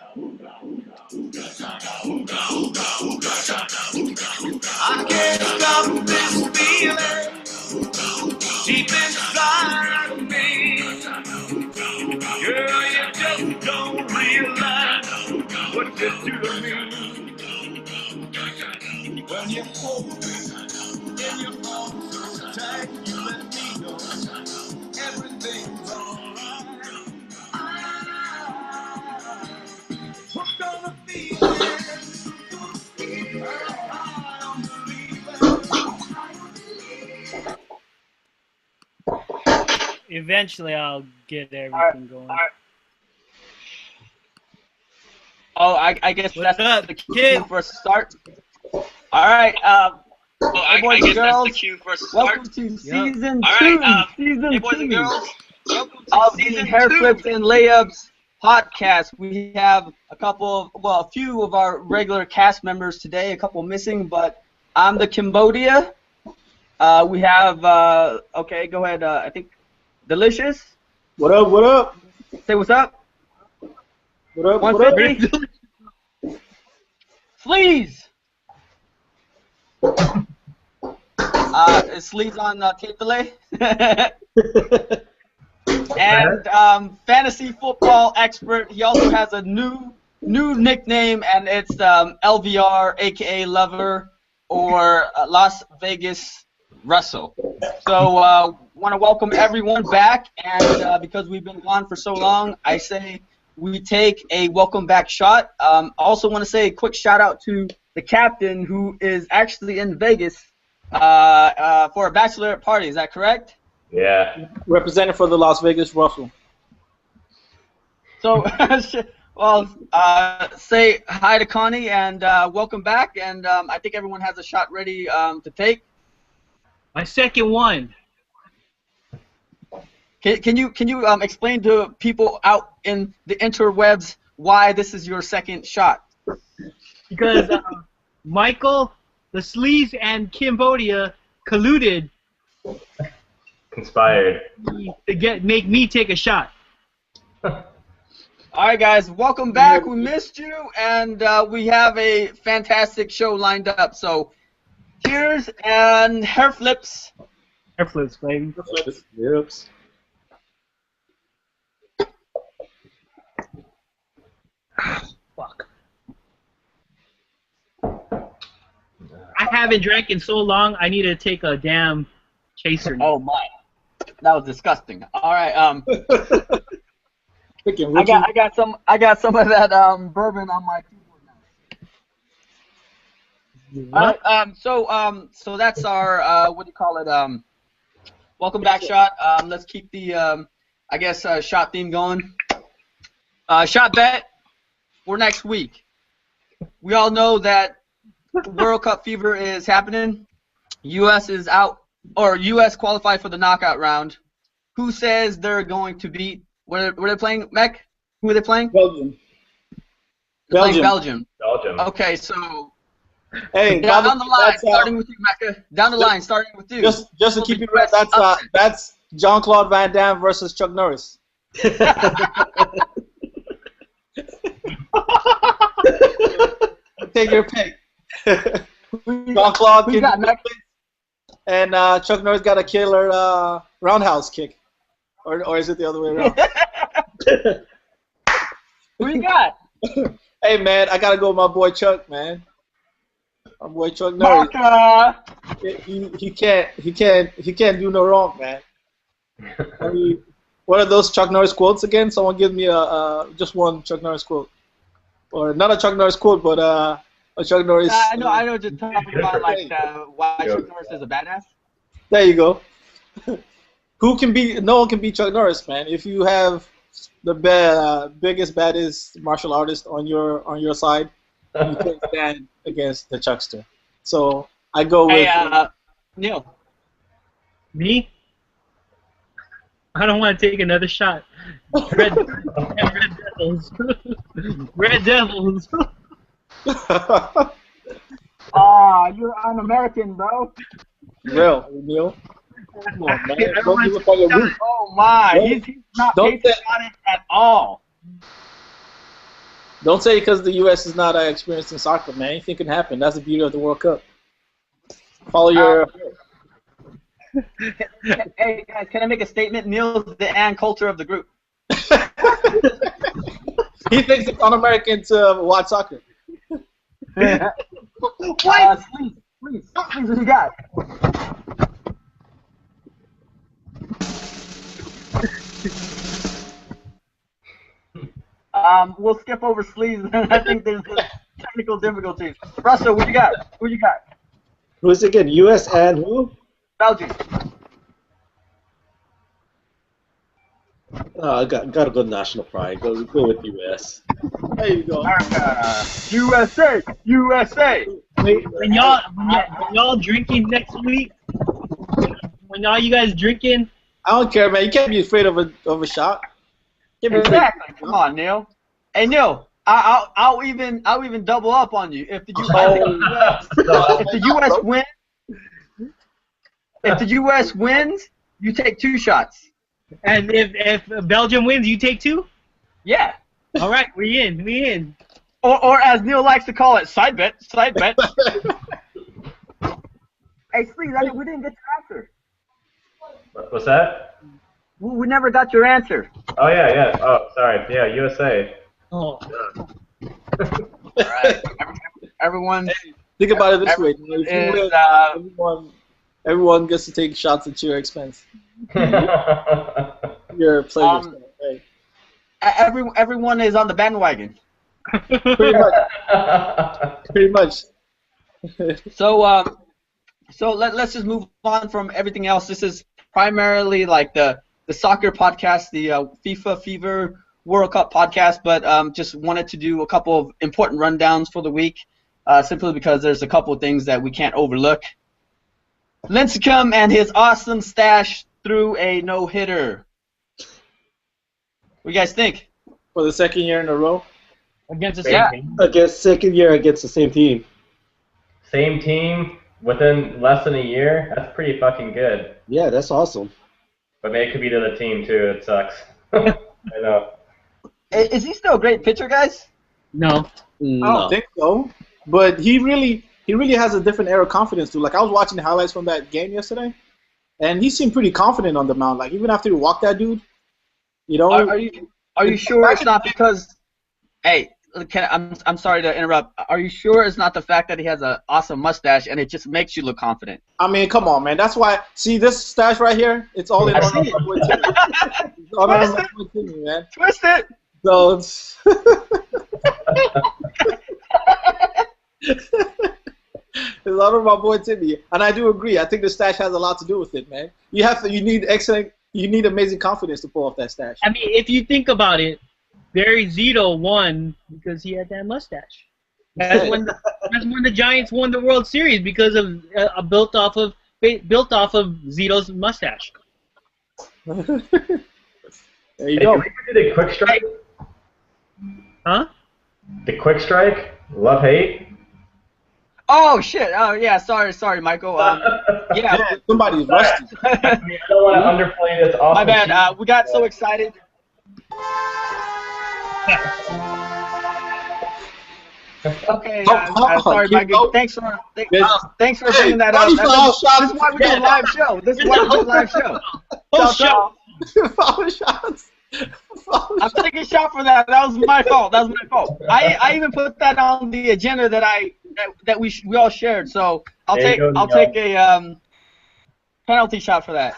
I can't stop this feeling deep inside of me. Girl, you just don't realize what you do to me. When you hold me in your arms so tight, you let me know everything's alright. Hooked on the feeling, I don't believe it. Eventually, I'll get everything going. Oh, I guess What's that's up, the cue kid? for a start. All right, hey boys and girls, welcome to Yep. season All two. right, Season hey boys and two girls, welcome to of the season Hairflips 2. and Layups podcast. We have a few of our regular cast members today, a couple missing, but I'm the Cambodia. We have, okay, go ahead, I think, Delicious. What up? What up? Say what's up. What up? What up? 150. Sleaze. Sleaze on tape delay. And fantasy football expert. He also has a new nickname, and it's LVR, aka Lover, or Las Vegas Russell. So want to welcome everyone back, and because we've been gone for so long, I say we take a welcome back shot. Also want to say a quick shout out to the captain, who is actually in Vegas for a bachelorette party. Is that correct? Yeah. Representing for the Las Vegas Russell. So, well, say hi to Connie and welcome back. And I think everyone has a shot ready to take. My second one. Can you explain to people out in the interwebs why this is your second shot? Because Michael, the Sleaze, and Cambodia colluded Conspired. to make me take a shot. All right, guys, welcome back. We missed you, and we have a fantastic show lined up. So, cheers and hair flips. Hair flips, baby. Yep. Fuck. I haven't drank in so long. I need to take a damn chaser. Oh my, that was disgusting. All right, Freaking I got some of that bourbon on my keyboard now. What? All right, so that's our what do you call it? Welcome back shot. Let's keep the I guess shot theme going. Shot bet for next week. We all know that World Cup fever is happening. U.S. is out, or U.S. qualified for the knockout round. Who says they're going to beat? Were they playing, Mech? Who are they playing? Belgium. They're playing Belgium. Belgium. Okay, so Hey, down the line, that's, starting with you, Mecca. Down the line, starting with you. just to keep it real, that's Jean-Claude Van Damme versus Chuck Norris. Take your pick. Jean-Claude Who got Mecca? and Chuck Norris got a killer roundhouse kick, or is it the other way around? Who you got? Hey man, I gotta go with my boy Chuck, man. My boy Chuck Norris. Mecca. He can't do no wrong, man. I mean, what are those Chuck Norris quotes again? Someone give me just one Chuck Norris quote, or not a Chuck Norris quote, but a Chuck Norris. I know what you're talking about, like why Chuck Norris is a badass. There you go. No one can beat Chuck Norris, man. If you have the biggest, baddest martial artist on your side, you can't stand against the Chuckster. So I go with. Hey, Neil. Me? I don't want to take another shot. Red Devils. Red Devils. You're an American, bro. Real, Neil. Come on, man. I don't Don't want give up on your roots. Oh my, he's not Don't patriotic at all. Don't say because the U.S. is not experienced in soccer, man. Anything can happen. That's the beauty of the World Cup. Follow your. Hey guys, can I make a statement? Neil's the Ann Coulter of the group. He thinks it's un-American to watch soccer. What? Please, what you got? We'll skip over sleeves. I think there's technical difficulties. Russell, what you got? Who you got? Who's it again? U.S. and who? Belgium. I gotta go national pride. Go with U.S. There you go. America. USA. USA. When y'all drinking next week, when all you guys drinking, I don't care, man. You can't be afraid of a shot. Can't be afraid. Exactly. Come on, Neil. Hey, Neil. I'll even double up on you if the U.S. wins. If the U.S. wins, you take 2 shots. and if Belgium wins, you take 2. Yeah. All right, we in. Or as Neil likes to call it, side bet. Hey, please, we didn't get your answer. What's that? We never got your answer. Oh yeah. Oh, sorry. Yeah, USA. Oh. All right. Everyone. Think about it this way. If you win, everyone gets to take shots at your expense. You're a player. Hey. Everyone is on the bandwagon. Pretty much. So let's just move on from everything else. This is primarily like the soccer podcast, the FIFA Fever World Cup podcast, but just wanted to do a couple of important rundowns for the week, simply because there's a couple of things that we can't overlook. Lincecum and his awesome stash threw a no-hitter. What do you guys think? For the second year in a row? Against the same team. Second year against the same team. Same team within less than a year. That's pretty fucking good. Yeah, that's awesome. But maybe it could be the other team too. It sucks. I know. Is he still a great pitcher, guys? No. I don't think so. But he really has a different air of confidence too. Like I was watching the highlights from that game yesterday, and he seemed pretty confident on the mound. Like even after he walked that dude, you know. Are you sure it's not because? Hey, I'm sorry to interrupt. Are you sure it's not the fact that he has an awesome mustache and it just makes you look confident? I mean, come on, man. That's why. See this stash right here? It's all in I on see my boy Timmy. It's all in on my boy Timmy, man. Twist it. So it's it's all on my boy Timmy, and I do agree. I think the stash has a lot to do with it, man. You need amazing confidence to pull off that stash. I mean, if you think about it, Barry Zito won because he had that mustache. That's when the Giants won the World Series because of built off of Zito's mustache. There you Hey, go. can we do the quick strike? Huh? The quick strike? Love hate? Oh shit! Oh yeah, sorry, Michael. Yeah, somebody's rusty. I mean, I don't want to underplay this awesome. My bad. We got so excited. Okay, sorry, Michael. Thanks for bringing that up. This is why we do a live show. This is why we do a live show. Foul shots. I'm taking a shot for that. That was my fault. I even put that on the agenda that we all shared. So I'll take a penalty shot for that.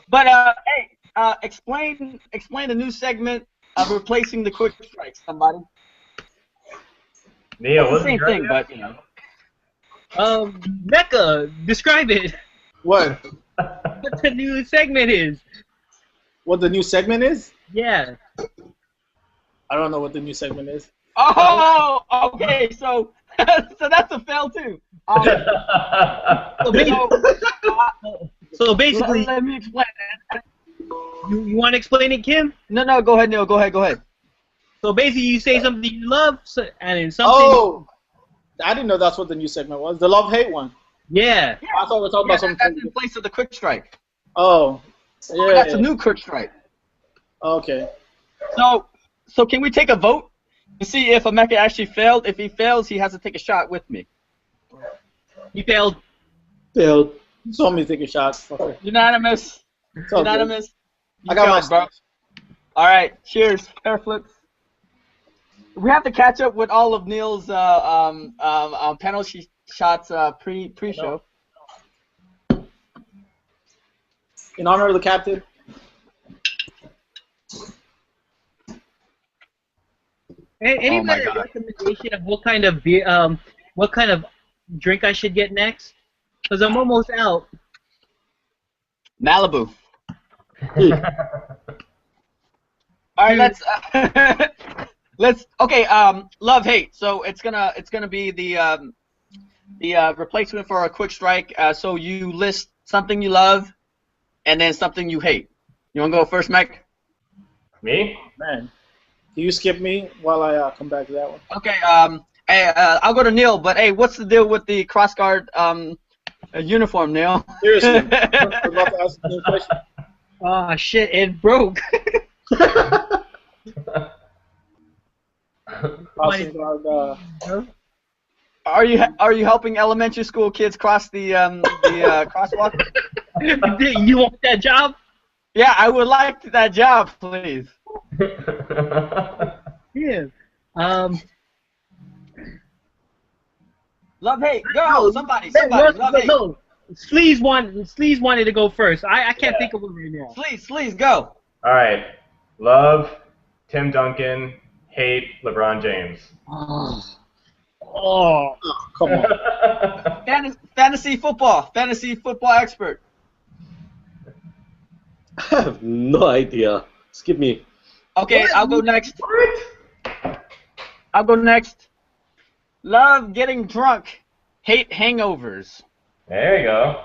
But hey, explain the new segment of replacing the quick strike. Somebody. Neil, It's the same thing, but you know. Becca, describe it. What? What the new segment is? What the new segment is? Yeah. I don't know what the new segment is. Oh, okay. So that's a fail too. So basically, let me explain that. you want to explain it, Kim? No, go ahead, Neil. Go ahead. So basically, you say something you love, and then something. Oh, I didn't know that's what the new segment was. The love-hate one. Yeah. I thought we were talking about something. That's in place of the quick strike. Oh, yeah. That's a new quick strike. Okay. So can we take a vote? You see if Emeka actually failed. If he fails, he has to take a shot with me. He failed. Failed. You saw me take a shot. Fucker. Unanimous. It's all good. Unanimous. You I got my failed, bro. All right. Cheers. Hairflips. We have to catch up with all of Neil's penalty shots pre-show. In honor of the captain. Any Oh my better God. recommendation of what kind of beer, what kind of drink I should get next? Because I'm almost out. Malibu. All right, let's okay. Love hate. So it's gonna be the replacement for a quick strike. So you list something you love, and then something you hate. You wanna go first, Mike? Me? Man. Can you skip me while I come back to that one? Okay. Hey, I'll go to Neil. But hey, what's the deal with the cross guard uniform, Neil? Seriously. I'm about to ask the same question. Oh shit! It broke. Crossing guard, Are you helping elementary school kids cross the crosswalk? You want that job? Yeah, I would like that job, please. Yeah. Love hate. Go. Somebody. Love hate. No. Sleaze wanted to go first. I can't think of it right now. Please go. All right. Love Tim Duncan. Hate LeBron James. Oh. oh, come on. Fantasy football expert. I have no idea. Skip me. Okay, What? I'll go next. Love getting drunk. Hate hangovers. There you go.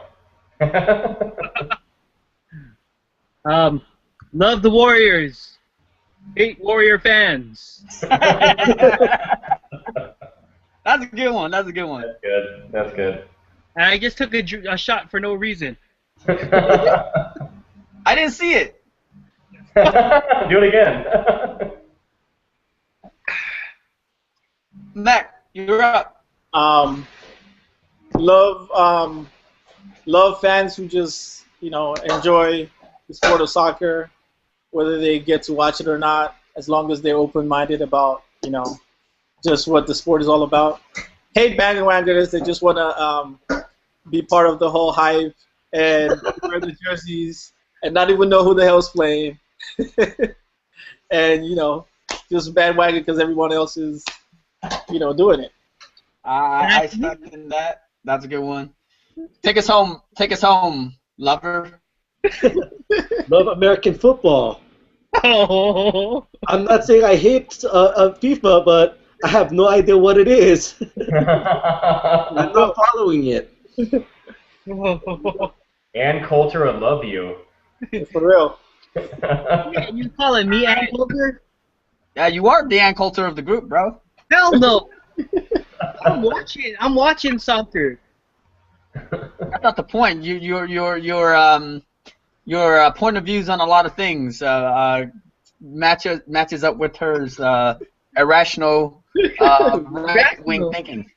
Love the Warriors. Hate Warrior fans. That's a good one. That's good. And I just took a shot for no reason. I didn't see it. Do it again. Mac, you're up. Love fans who just enjoy the sport of soccer, whether they get to watch it or not, as long as they're open-minded about just what the sport is all about. Hate bandwagoners that just want to be part of the whole hype and wear the jerseys and not even know who the hell's playing, and just bandwagon because everyone else is doing it. I second that. That's a good one. Take us home, lover. Love American football. Oh. I'm not saying I hate FIFA, but I have no idea what it is. I'm not following it. And Coulter would love you. For real. You calling me Ann Coulter? Yeah, you are the Ann Coulter of the group, bro. Hell no. I'm watching soccer. That's not the point. Your point of views on a lot of things matches up with hers irrational right-wing thinking.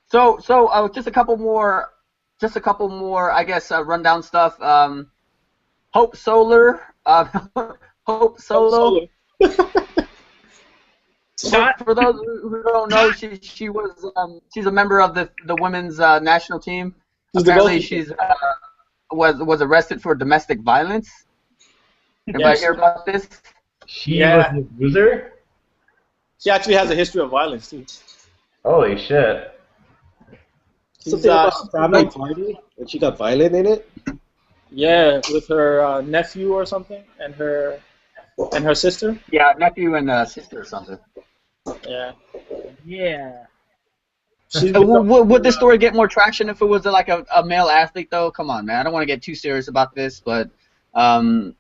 So just a couple more, I guess, rundown stuff. Hope Solar, Hope Solo. For those who don't know, she's a member of the women's national team. Apparently, she's was arrested for domestic violence. Anybody hear about this? She was a loser? She actually has a history of violence too. Holy shit. Something about a family party, and she got violent in it. Yeah, with her nephew or something, and her sister. Yeah, nephew and sister or something. Yeah. Yeah. Would this story get more traction if it was like a male athlete, though? Come on, man. I don't want to get too serious about this, but it's kind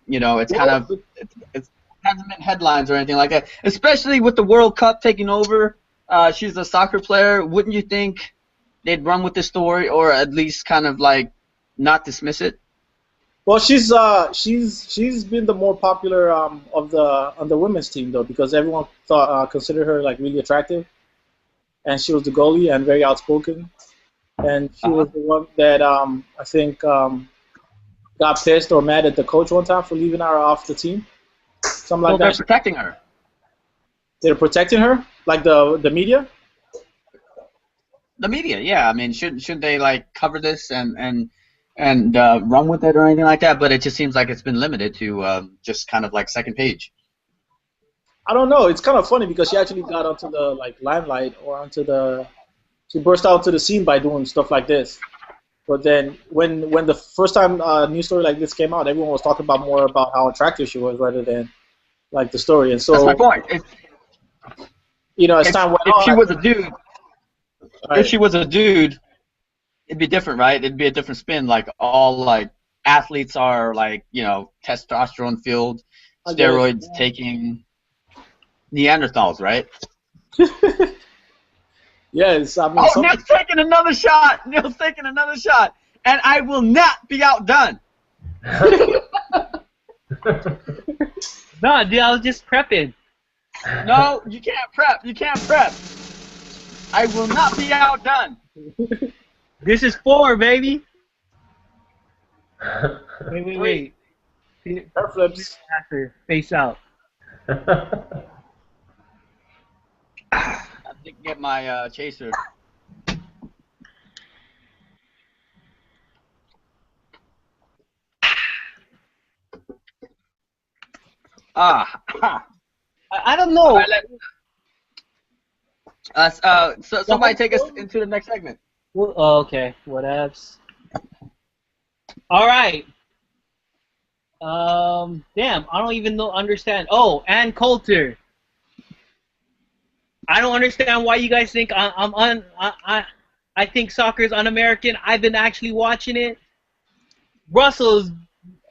of it hasn't been headlines or anything like that. Especially with the World Cup taking over. She's a soccer player. Wouldn't you think they'd run with this story, or at least kind of like not dismiss it? Well, she's been the more popular of the on the women's team though, because everyone thought considered her like really attractive, and she was the goalie and very outspoken, and she was the one that I think got pissed or mad at the coach one time for leaving her off the team, something Well, like they're that. protecting her. They're protecting her, like the media. The media, yeah. I mean, should they like cover this and run with it or anything like that? But it just seems like it's been limited to just kind of like second page. I don't know. It's kind of funny because she actually got onto the like limelight or onto the. She burst out to the scene by doing stuff like this. But then when the first time a news story like this came out, everyone was talking about more about how attractive she was rather than like the story. And so That's my point. As time went on, If she was a dude, right, if she was a dude, it'd be different, right? It'd be a different spin. Like all like athletes are like testosterone fueled, steroids taking Neanderthals, right? yes, I mean. Oh, Neil's taking another shot. Neil's taking another shot, and I will not be outdone. No, dude, I was just prepping. No, you can't prep. You can't prep. I will not be outdone. This is 4, baby. Wait. Hairflips. After face out. I didn't get my chaser. I don't know. So somebody take us into the next segment. Well, okay, whatevs. All right. Damn, I don't even understand. Oh, Ann Coulter. I don't understand why you guys think I think soccer is un-American. I've been actually watching it. Russell's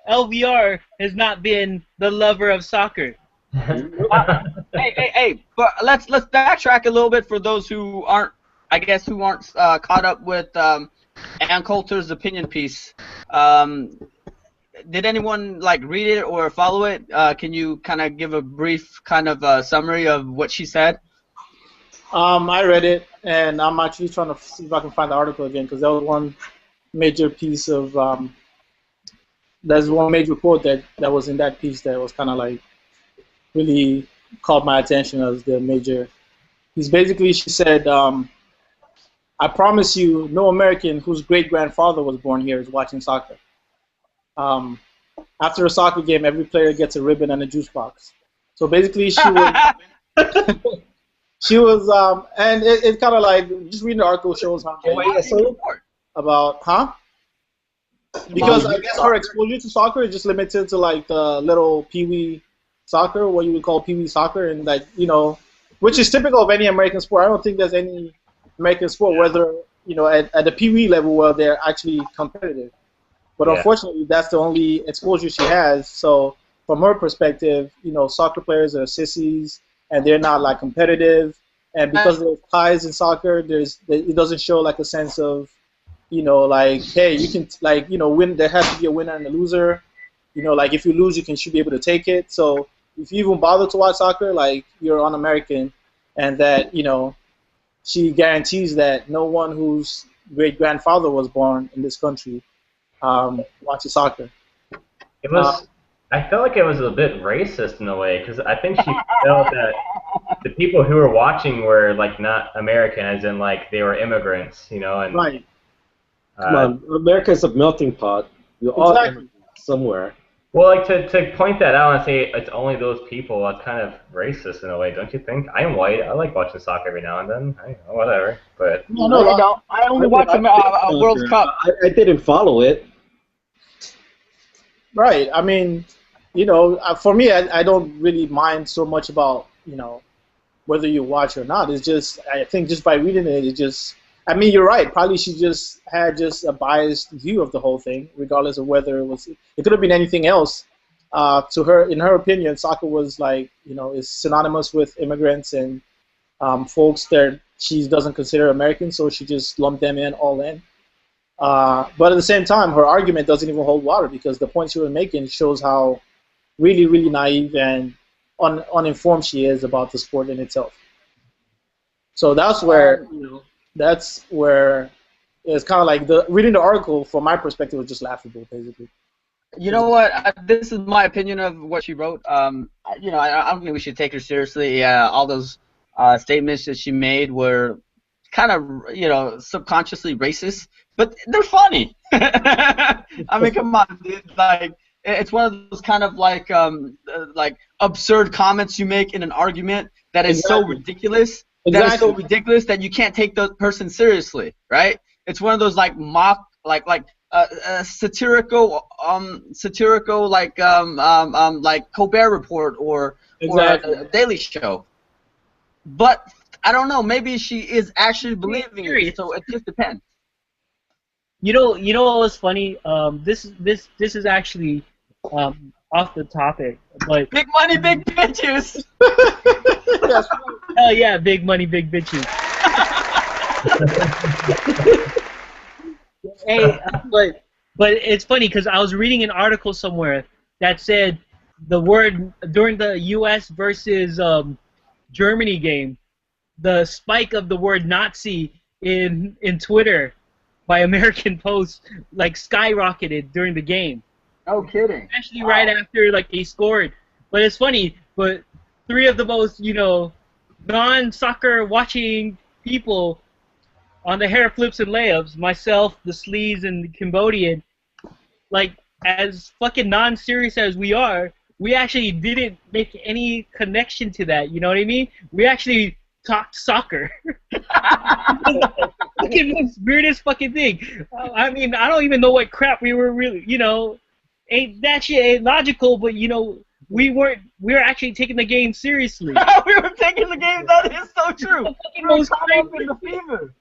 LVR has not been the lover of soccer. Hey! But let's backtrack a little bit for those who aren't caught up with Ann Coulter's opinion piece. Did anyone like read it or follow it? Can you kind of give a brief kind of summary of what she said? I read it, and I'm actually trying to see if I can find the article again because that was one major piece of. There's one major quote that was in that piece that was kind of like really caught my attention as the major. She said, "I promise you, no American whose great-grandfather was born here is watching soccer. After a soccer game, every player gets a ribbon and a juice box." So basically, she was. She was, and it kind of like, just reading the article shows how about, because I guess her exposure to soccer is just limited to like the little pee-wee soccer, what you would call pee-wee soccer, and like, which is typical of any American sport. I don't think there's any American sport, whether, at the pee-wee level where they're actually competitive. But unfortunately, that's the only exposure she has. So from her perspective, soccer players are sissies, and they're not like competitive, and because there's ties in soccer, it doesn't show like a sense of, like, hey, you can like, win. There has to be a winner and a loser, like if you lose, you should be able to take it. So if you even bother to watch soccer, like you're un-American, and that she guarantees that no one whose great grandfather was born in this country watches soccer. It was. I felt like it was a bit racist in a way because I think she felt that the people who were watching were like not American, as in like they were immigrants, and right. Come on, America's a melting pot. You're all somewhere. Well, like to point that out and say it's only those people, that's kind of racist in a way, don't you think? I'm white. I like watching soccer every now and then. Whatever. But No, I don't. I only watch a World Cup. I didn't follow it. Right. I mean, for me, I don't really mind so much about, whether you watch or not. It's just, I think just by reading it, I mean, you're right. Probably she just had a biased view of the whole thing, regardless of whether it could have been anything else. To her, in her opinion, soccer was like, is synonymous with immigrants and folks that she doesn't consider American, so she just lumped them all in. But at the same time, her argument doesn't even hold water because the point she was making shows how really, really naive and uninformed she is about the sport in itself. So that's where it's kind of like reading the article from my perspective was just laughable, basically. You know what? This is my opinion of what she wrote. I don't think we should take her seriously. All those statements that she made were kind of, subconsciously racist, but they're funny. I mean, come on, dude. Like, it's one of those kind of like absurd comments you make in an argument that is so ridiculous. That is so ridiculous that you can't take the person seriously, right? It's one of those like mock, satirical like Colbert Report or a Daily Show. But I don't know. Maybe she is actually believing it, so it just depends. You know what was funny? This is actually off the topic, but big money, big bitches. Hell yeah, big money, big bitches. Hey, but it's funny because I was reading an article somewhere that said the word during the U.S. versus Germany game, the spike of the word Nazi in Twitter by American Post like skyrocketed during the game. No kidding. Especially right after like they scored. But it's funny. But three of the most non-soccer watching people on the Hairflips and Layups, myself, the Sleaze, and the Cambodian, like, as fucking non-serious as we are, we actually didn't make any connection to that, you know what I mean? We actually talked soccer. Fucking most weirdest fucking thing. I mean, I don't even know what crap we were really, that shit ain't logical, but, we were actually taking the game seriously. We were taking the game, that is so true. We were caught up in the fever.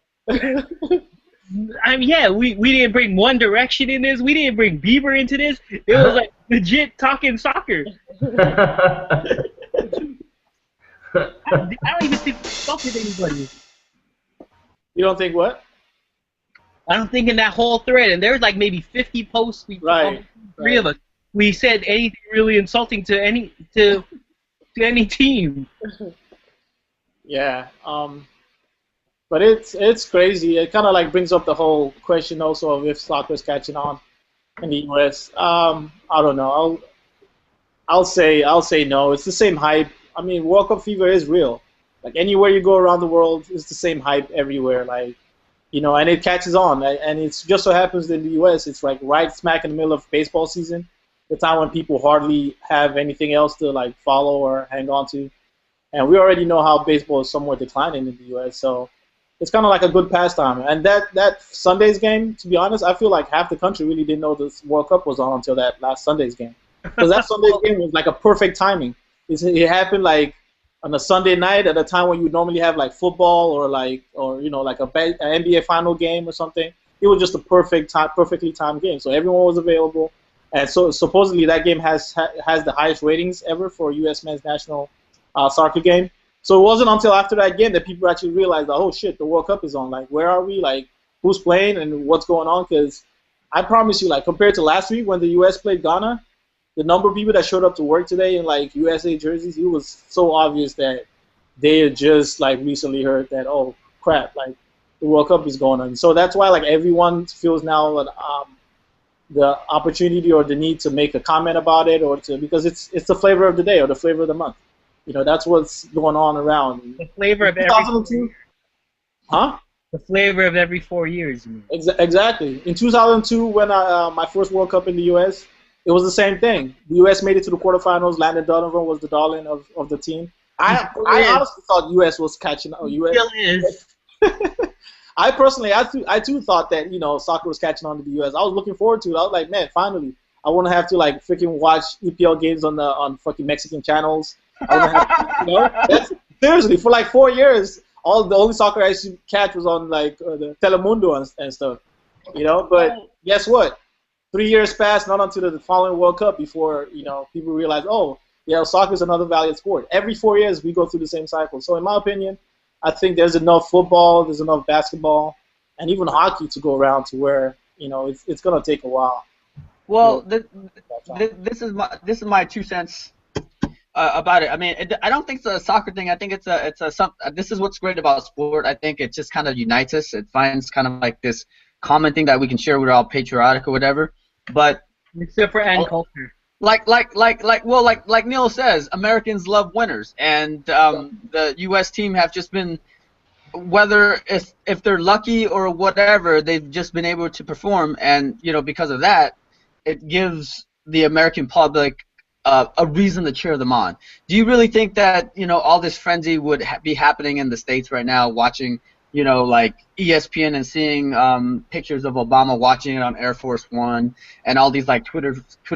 I mean, yeah, we didn't bring One Direction in this. We didn't bring Bieber into this. It was like legit talking soccer. I don't even think we spoke with anybody. You don't think what? I don't think in that whole thread, and there was like maybe 50 posts. Three of us. We said anything really insulting to any team. Yeah. But it's crazy. It kind of like brings up the whole question also of if soccer is catching on in the U.S. I don't know. I'll say no. It's the same hype. I mean, World Cup fever is real. Like anywhere you go around the world, it's the same hype everywhere. Like, and it catches on. And it's just so happens in the U.S. It's like right smack in the middle of baseball season, the time when people hardly have anything else to like follow or hang on to. And we already know how baseball is somewhat declining in the U.S. So it's kind of like a good pastime. And that Sunday's game, to be honest, I feel like half the country really didn't know this World Cup was on until that last Sunday's game. Because that Sunday's game was like a perfect timing. It happened like on a Sunday night at a time when you would normally have like football or like an NBA final game or something. It was just a perfectly timed game. So everyone was available. And so supposedly that game has the highest ratings ever for a U.S. men's national soccer game. So it wasn't until after that game that people actually realized, oh shit, the World Cup is on. Like, where are we? Like, who's playing and what's going on? Because I promise you, like, compared to last week when the U.S. played Ghana, the number of people that showed up to work today in like USA jerseys, it was so obvious that they had just like recently heard that, oh crap, like the World Cup is going on. So that's why like everyone feels now the opportunity or the need to make a comment about it because it's the flavor of the day or the flavor of the month. That's what's going on around. The flavor of every 2002. Huh? The flavor of every 4 years. Exactly. In 2002, when my first World Cup in the U.S., it was the same thing. The U.S. made it to the quarterfinals. Landon Donovan was the darling of the team. I honestly thought U.S. was catching up. US still is. I personally, I too thought that soccer was catching on to the U.S. I was looking forward to it. I was like, man, finally, I want to have to like freaking watch EPL games on fucking Mexican channels. I want to have seriously for like 4 years. The only soccer I used to catch was on like the Telemundo and stuff. But guess what? 3 years passed, not until the following World Cup before people realize, oh, soccer is another valued sport. Every 4 years we go through the same cycle. So in my opinion, I think there's enough football, there's enough basketball, and even hockey to go around to where it's gonna take a while. Well, this is my 2 cents about it. I mean, I don't think it's a soccer thing. I think it's this is what's great about sport. I think it just kind of unites us. It finds kind of like this common thing that we can share. We're all patriotic or whatever. But except for end culture. Like Neil says, Americans love winners, and the U.S. team have just been, whether if they're lucky or whatever, they've just been able to perform, and because of that, it gives the American public a reason to cheer them on. Do you really think that all this frenzy would be happening in the States right now, watching like ESPN and seeing pictures of Obama watching it on Air Force One and all these like Twitter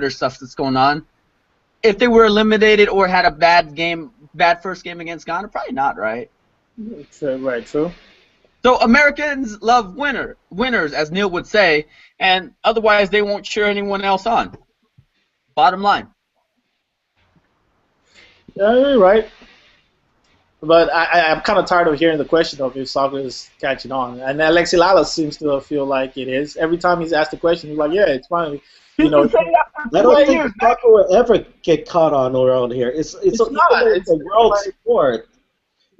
stuff that's going on? If they were eliminated or had a bad first game against Ghana, probably not, right? Right, true. So Americans love winners, as Neil would say, and otherwise they won't cheer anyone else on. Bottom line. Yeah, you're right. But I'm kind of tired of hearing the question of if soccer is catching on. And Alexi Lalas seems to feel like it is. Every time he's asked the question, he's like, yeah, it's fine. I don't think soccer will ever get caught on around here. It's not. It's a world sport.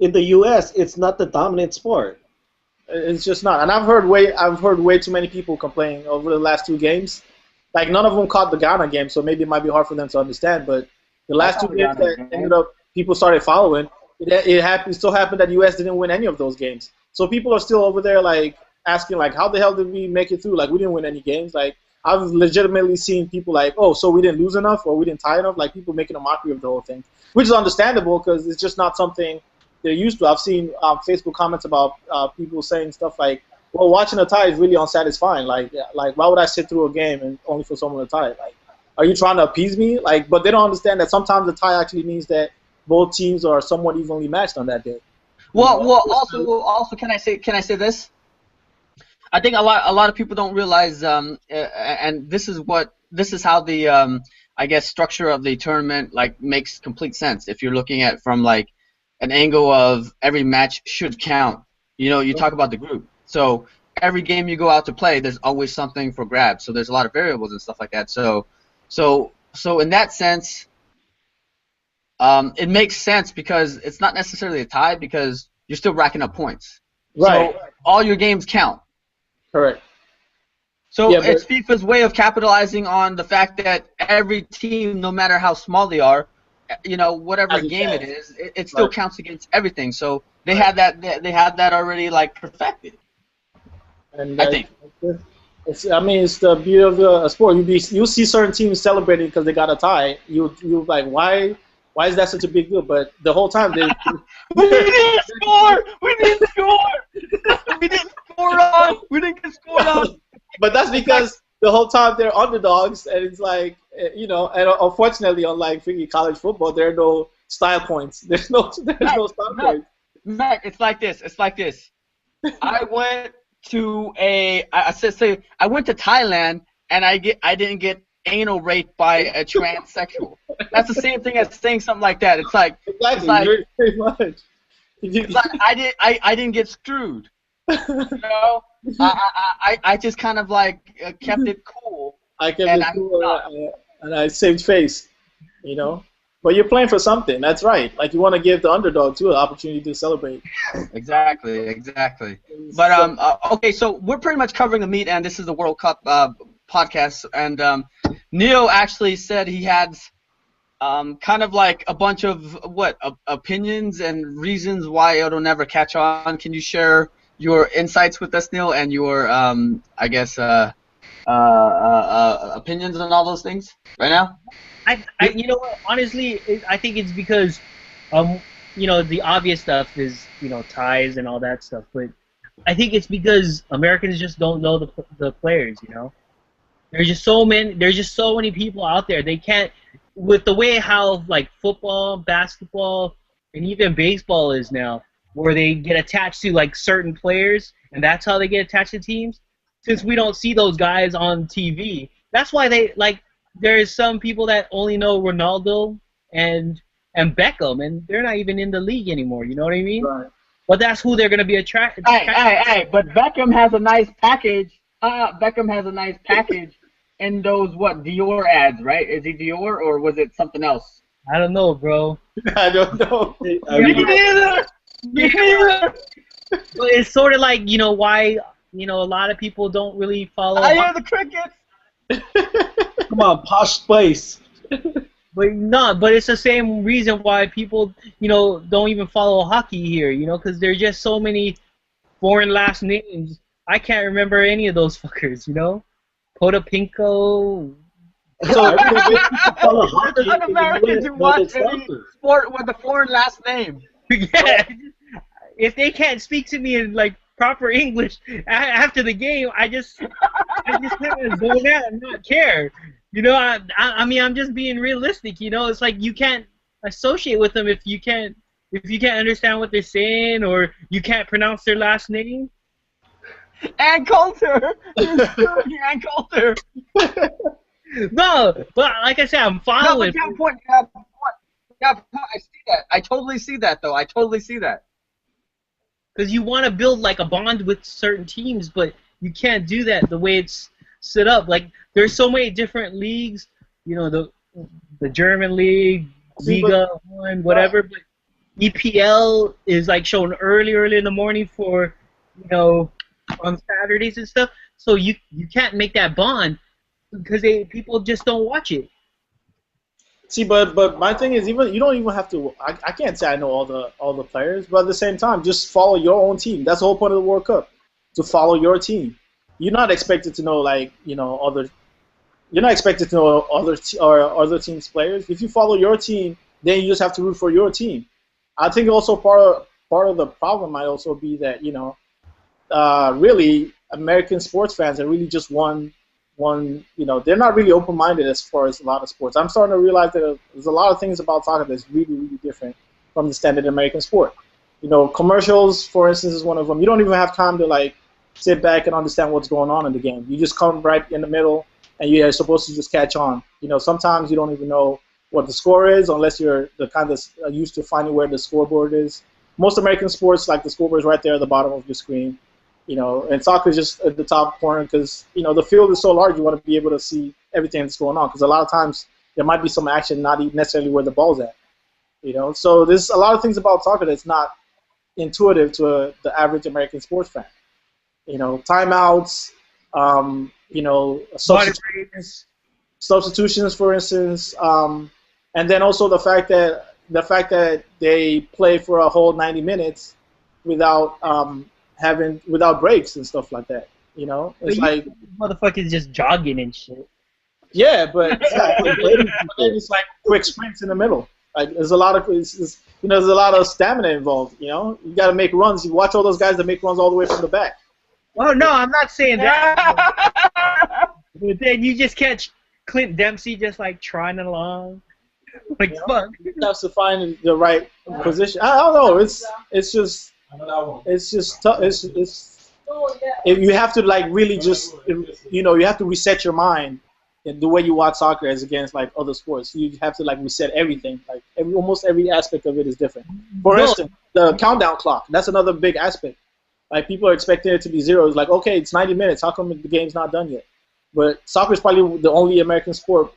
In the U.S., it's not the dominant sport. It's just not. And I've heard way too many people complain over the last 2 games. Like, none of them caught the Ghana game, so maybe it might be hard for them to understand. But the last 2 games that ended up people started following, it so happened that the U.S. didn't win any of those games. So people are still over there, like, asking, like, how the hell did we make it through? Like, we didn't win any games. Like, I've legitimately seen people like, oh, so we didn't lose enough or we didn't tie enough? Like, people making a mockery of the whole thing, which is understandable because it's just not something they're used to. I've seen Facebook comments about people saying stuff like, well, watching a tie is really unsatisfying. Like, why would I sit through a game and only for someone to tie? Like, are you trying to appease me? Like, but they don't understand that sometimes the tie actually means that both teams are somewhat evenly matched on that day. Well, also, can I say this? I think a lot of people don't realize, and this is how the I guess structure of the tournament like makes complete sense. If you're looking at from like an angle of every match should count. You talk about the group. So every game you go out to play, there's always something for grabs. So there's a lot of variables and stuff like that. So in that sense, it makes sense because it's not necessarily a tie because you're still racking up points. Right. So all your games count. Correct. So it's FIFA's way of capitalizing on the fact that every team, no matter how small they are, whatever game it is, it still counts against everything. So they had that already like perfected. And I think. It's the beauty of the sport. You see certain teams celebrating because they got a tie. You like, why is that such a big deal? But the whole time we didn't score. We didn't get scored on. But that's because the whole time they're underdogs, and it's like, and unfortunately, unlike freaking college football, there are no style points. There's no style points. Mac, it's like this. I went to I went to Thailand, and I didn't get anal raped by a transsexual. That's the same thing as saying something like that. It's like exactly. Very much. It's like I didn't get screwed. I just kind of like kept it cool. I kept it cool, and I saved face, But you're playing for something. That's right. Like you want to give the underdog too an opportunity to celebrate. Exactly. But okay, so we're pretty much covering the meat, and this is the World Cup podcast. And Neil actually said he had kind of like a bunch of opinions and reasons why it'll never catch on. Can you share your insights with us, Neil, and your I guess opinions on all those things right now? You know what? Honestly, I think it's because, the obvious stuff is, ties and all that stuff. But I think it's because Americans just don't know the players. There's just so many people out there. They can't, with the way how like football, basketball, and even baseball is now, where they get attached to like certain players, and that's how they get attached to teams. Since we don't see those guys on TV, that's why they like. There's some people that only know Ronaldo and Beckham, and they're not even in the league anymore. You know what I mean? Right. But that's who they're going to be attracted. Hey! But Beckham has a nice package Beckham has a nice package in those Dior ads, right? Is he Dior or was it something else? I don't know, bro. I don't know. Me neither. Me neither. But it's sort of like, why, a lot of people don't really follow. I hear the crickets. Come on, posh space. But it's the same reason why people, don't even follow hockey here, because there's just so many foreign last names. I can't remember any of those fuckers, Potapinko. So follow hockey There's un-Americans who watch any sport with a foreign last name. Yeah. If they can't speak to me in like proper English after the game, I just kind of zone out and not care. I mean, I'm just being realistic. It's like you can't associate with them if you can't understand what they're saying or you can't pronounce their last name. And Coulter. And Coulter. No, but like I said, I'm following. No, but point. I see that. I totally see that, though. I totally see that. Because you want to build like a bond with certain teams, but you can't do that the way it's set up. Like there's so many different leagues, the German league, Liga 1, whatever. But EPL is like shown early in the morning for, on Saturdays and stuff. So you can't make that bond because people just don't watch it. See, but my thing is, even you don't even have to. I can't say I know all the players, but at the same time, just follow your own team. That's the whole point of the World Cup, to follow your team. You're not expected to know other. You're not expected to know other teams' players. If you follow your team, then you just have to root for your team. I think also part of the problem might also be that really American sports fans are really just one, they're not really open-minded as far as a lot of sports. I'm starting to realize that there's a lot of things about soccer that's really, really different from the standard American sport. Commercials, for instance, is one of them. You don't even have time to sit back and understand what's going on in the game. You just come right in the middle, and you're supposed to just catch on. Sometimes you don't even know what the score is unless you're the kind of used to finding where the scoreboard is. Most American sports, like the scoreboard is right there at the bottom of your screen. And soccer is just at the top corner because, the field is so large, you want to be able to see everything that's going on because a lot of times there might be some action not even necessarily where the ball's at, So there's a lot of things about soccer that's not intuitive to the average American sports fan. Timeouts, substitutions, for instance, and then also the fact that they play for a whole 90 minutes without without breaks and stuff like that. It's like motherfuckers just jogging and shit. Yeah, but it's like quick sprints in the middle. Like there's a lot of stamina involved. You got to make runs. You watch all those guys that make runs all the way from the back. Well, no, I'm not saying that. But then you just catch Clint Dempsey just like trotting along. Like fuck. You have to find the right position. I don't know. It's just tough. If you have to really just you have to reset your mind in the way you watch soccer as against other sports. You have to reset everything. Almost every aspect of it is different. For instance, the countdown clock. That's another big aspect. People are expecting it to be zero. It's like, okay, it's 90 minutes. How come the game's not done yet? But soccer is probably the only American sport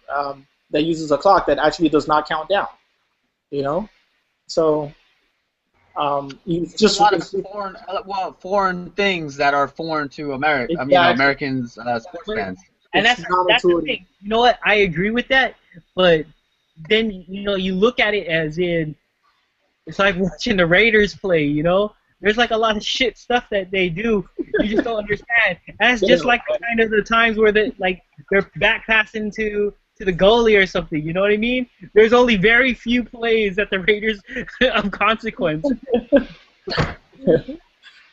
that uses a clock that actually does not count down. So. It's just a lot of foreign things that are foreign to America. Exactly. I mean, Americans sports fans. And that's the thing. You know what? I agree with that, but then you look at it as in it's like watching the Raiders play. There's a lot of shit stuff that they do you just don't understand. And it's just like kind of the times where they're back passing to the goalie or something, you know what I mean? There's only very few plays that the Raiders of consequence.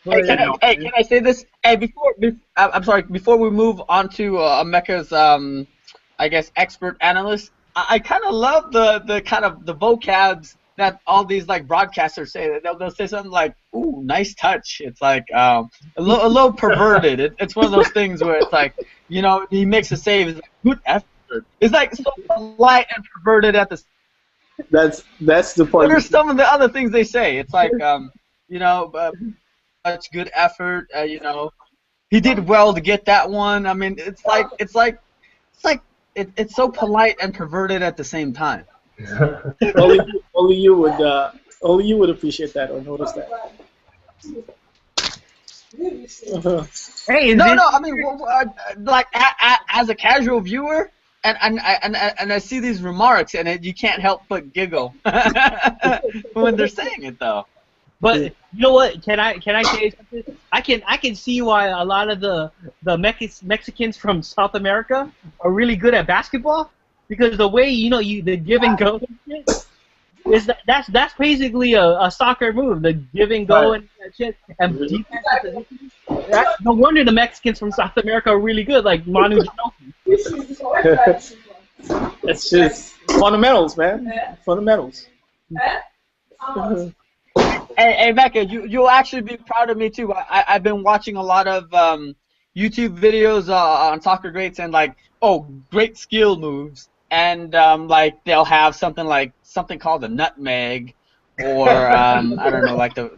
Can I say this? Hey, before we move on to Mecca's, I guess, expert analyst, I kind of love the kind of the vocabs that all these broadcasters say. They'll say something like, "Ooh, nice touch." It's like a little perverted. It's one of those things where it's like, he makes a save. It's like, good effort. It's so polite and perverted at the. That's the point. What are some of the other things they say? It's like, such good effort. he did well to get that one. I mean, it's so polite and perverted at the same time. only you would appreciate that or notice that. Hey, No, I mean, like as a casual viewer, and I see these remarks, and you can't help but giggle when they're saying it, though. But you know what? Can I say something? I can see why a lot of the Mexicans from South America are really good at basketball, because the way the give and go is that's basically a soccer move, the give and go and that shit, and defense and position. No wonder the Mexicans from South America are really good, like Manu Ginobili. It's just fundamentals, man. Fundamentals. Hey, Mecca, you'll actually be proud of me too. I've been watching a lot of YouTube videos on soccer greats and great skill moves, and like they'll have something called a nutmeg, or I don't know, like the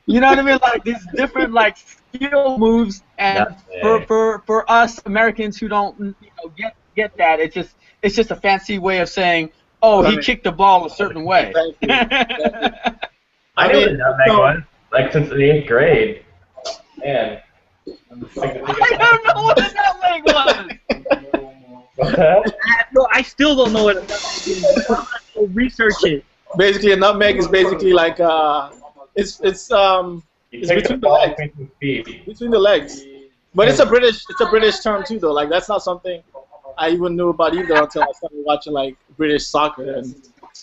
you know what I mean, like these different skill moves, and for us Americans who don't get that, it's just a fancy way of saying, oh, he kicked the ball a certain way. I knew what a nutmeg was, since the 8th grade. Man. I don't know what a nutmeg was! No, I still don't know what a nutmeg is. I'll research it. Basically, a nutmeg is basically like it's between the legs. Between the legs. But it's a British term too, though. Like, that's not something I even knew about either until I started watching British soccer, and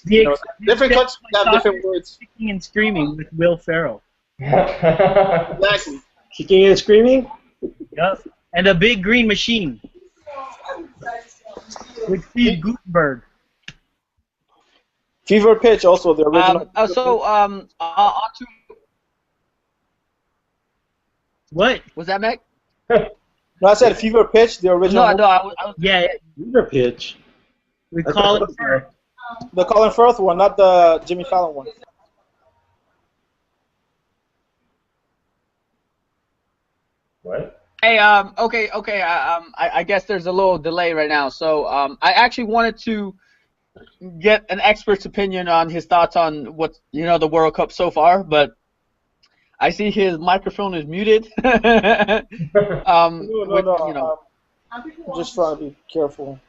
different countries have different words. Kicking and screaming with Will Ferrell. Exactly. Kicking and screaming? Yep. And a big green machine with Steve Gutenberg. Fever Pitch, also the original. Onto what was that, Meg? No, I said Fever Pitch, the original. No, I was yeah. Fever Pitch. We call it the Colin Firth one, not the Jimmy Fallon one. What? Hey, okay. I guess there's a little delay right now. So, I actually wanted to get an expert's opinion on his thoughts on the World Cup so far, but I see his microphone is muted. No. I'm just trying to be careful.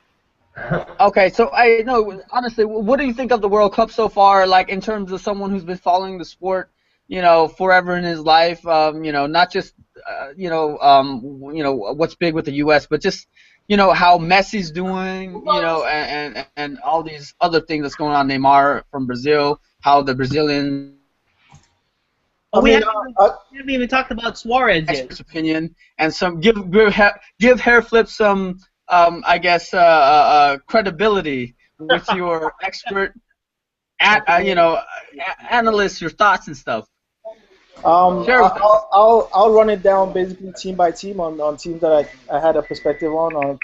Okay, so I know, honestly, what do you think of the World Cup so far? Like, in terms of someone who's been following the sport, forever in his life. Not just what's big with the U.S., but just how Messi's doing, and all these other things that's going on. Neymar from Brazil, how the Brazilian. We haven't even talked about Suarez yet. Expert's opinion, and some give Hairflips some credibility with your expert analyst, your thoughts and stuff. I'll run it down basically team by team on teams that I had a perspective on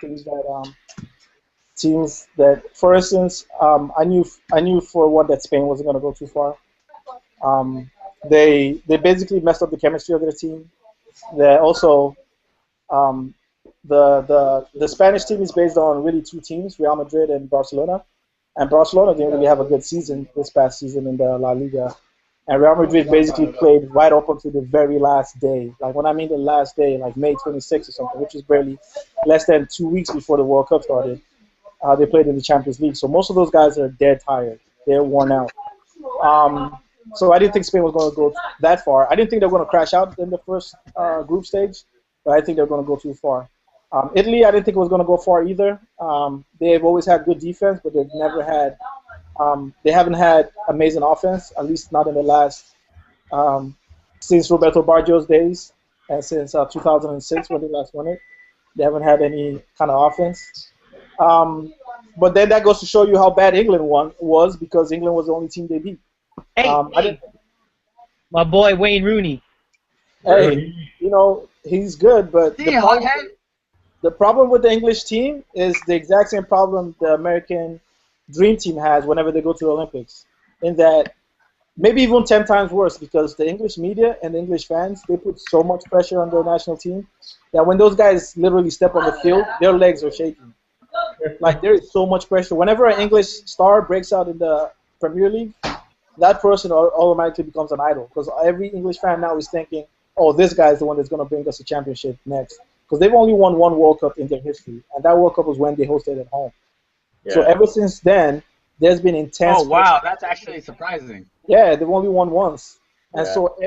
teams that, for instance, I knew for one that Spain wasn't going to go too far. They basically messed up the chemistry of their team. They also the Spanish team is based on really two teams, Real Madrid and Barcelona. And Barcelona didn't really have a good season this past season in the La Liga. And Real Madrid basically played right up until the very last day. Like, when I mean the last day, like May 26th or something, which is barely less than 2 weeks before the World Cup started. They played in the Champions League. So most of those guys are dead tired. They're worn out. So I didn't think Spain was going to go that far. I didn't think they were going to crash out in the first group stage, but I think they're going to go too far. Italy, I didn't think it was going to go far either. They've always had good defense, but they've never had they haven't had amazing offense, at least not in the last since Roberto Baggio's days and since 2006 when they last won it. They haven't had any kind of offense. But then that goes to show you how bad England was, because England was the only team they beat. Hey, my boy Wayne Rooney. Hey, he's good, but the problem with the English team is the exact same problem the American Dream Team has whenever they go to the Olympics, in that maybe even 10 times worse because the English media and the English fans, they put so much pressure on their national team that when those guys literally step on the field, their legs are shaking. Like, there is so much pressure. Whenever an English star breaks out in the Premier League, that person automatically becomes an idol because every English fan now is thinking, oh, this guy is the one that's going to bring us a championship next. Because they've only won one World Cup in their history, and that World Cup was when they hosted at home. Yeah. So ever since then, there's been intense. Oh wow, that's actually surprising. Yeah, they've only won once, and Yeah. so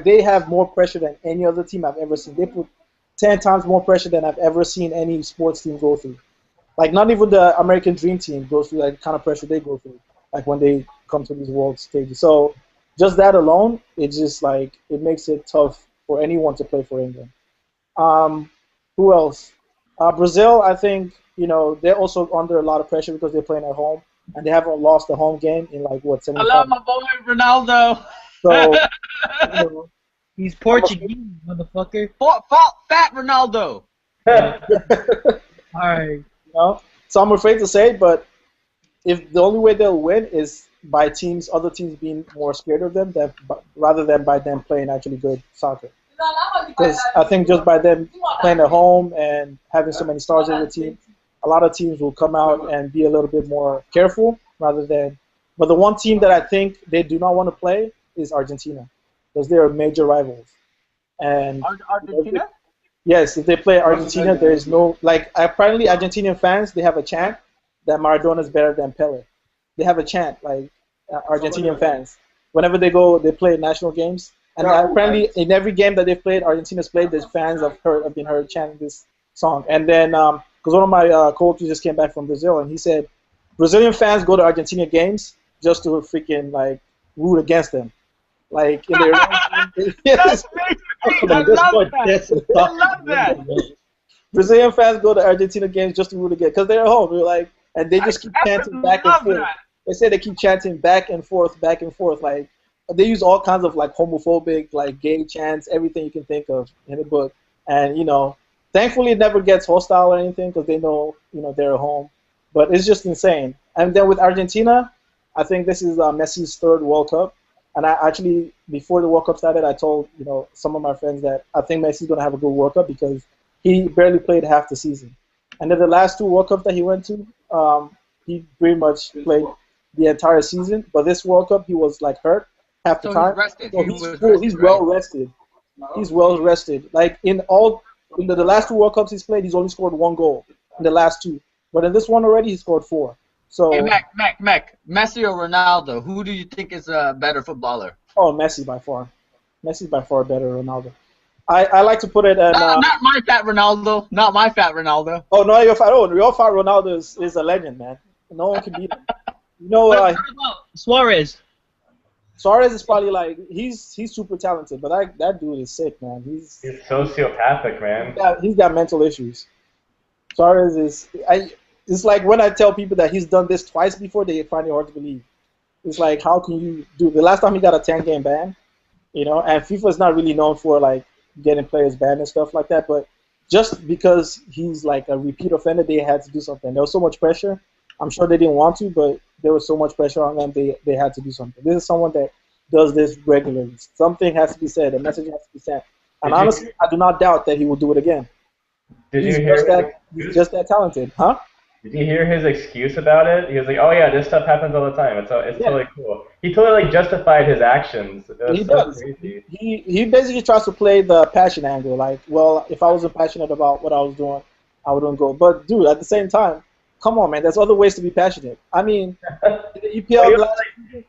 they have more pressure than any other team I've ever seen. They put 10 times more pressure than I've ever seen any sports team go through. Like not even the American Dream Team goes through like kind of pressure they go through, like when they come to these world stages. So just that alone, it just like it makes it tough for anyone to play for England. Who else? Brazil, I think, they're also under a lot of pressure because they're playing at home and they haven't lost a home game in like what 75. I love my boy Ronaldo. So He's Portuguese, motherfucker. Fat Ronaldo. Alright. So I'm afraid to say, but if the only way they'll win is by other teams being more scared of them, rather than by them playing actually good soccer. Because I think just by them playing at home and having so many stars in the team, a lot of teams will come out and be a little bit more careful rather than. But the one team that I think they do not want to play is Argentina, because they are major rivals. And Argentina? yes, if they play Argentina, there is no apparently Argentinian fans, they have a chant that Maradona is better than Pele. They have a chant Argentinian fans whenever they play national games. And apparently, in every game that they've played, Argentina's played, there's fans have been heard chanting this song. And then, because one of my coaches just came back from Brazil, and he said Brazilian fans go to Argentina games just to freaking root against them, in their. That's amazing. I love that. Brazilian fans go to Argentina games just to root against because they're at home. And they just keep chanting back and forth. They say they keep chanting back and forth. They use all kinds of homophobic, gay chants, everything you can think of in the book. And thankfully it never gets hostile or anything because they know they're at home. But it's just insane. And then with Argentina, I think this is Messi's third World Cup. And I actually, before the World Cup started, I told some of my friends that I think Messi's gonna have a good World Cup because he barely played half the season. And then the last two World Cups that he went to, he pretty much played the entire season. But this World Cup, he was hurt half the time. He's well rested. He's well rested. In the last two World Cups he's played, he's only scored 1 goal in the last 2. But in this one already, he scored 4. So. Hey, Mac, Messi or Ronaldo? Who do you think is a better footballer? Oh, Messi by far. Messi's by far better than Ronaldo. I like to put it at. Not my fat Ronaldo. Not my fat Ronaldo. Oh no, your fat Ronaldo is a legend, man. No one can beat him. What about Suarez? Suarez is probably he's super talented, but that dude is sick, man. He's sociopathic, man. He's got mental issues. Suarez is. It's like when I tell people that he's done this twice before, they find it hard to believe. It's like, how can you do? The last time he got a 10-game ban, and FIFA is not really known for getting players banned and stuff like that. But just because he's a repeat offender, they had to do something. There was so much pressure. I'm sure they didn't want to, but there was so much pressure on them, they had to do something. This is someone that does this regularly. Something has to be said. A message has to be sent. And honestly, I do not doubt that he will do it again. He's just that talented, huh? Did you hear his excuse about it? He was like, "Oh yeah, this stuff happens all the time. It's totally cool." He totally justified his actions. He does. Crazy. He basically tries to play the passion angle. Well, if I wasn't passionate about what I was doing, I wouldn't go. But dude, at the same time, come on, man. There's other ways to be passionate. I mean, the EPL.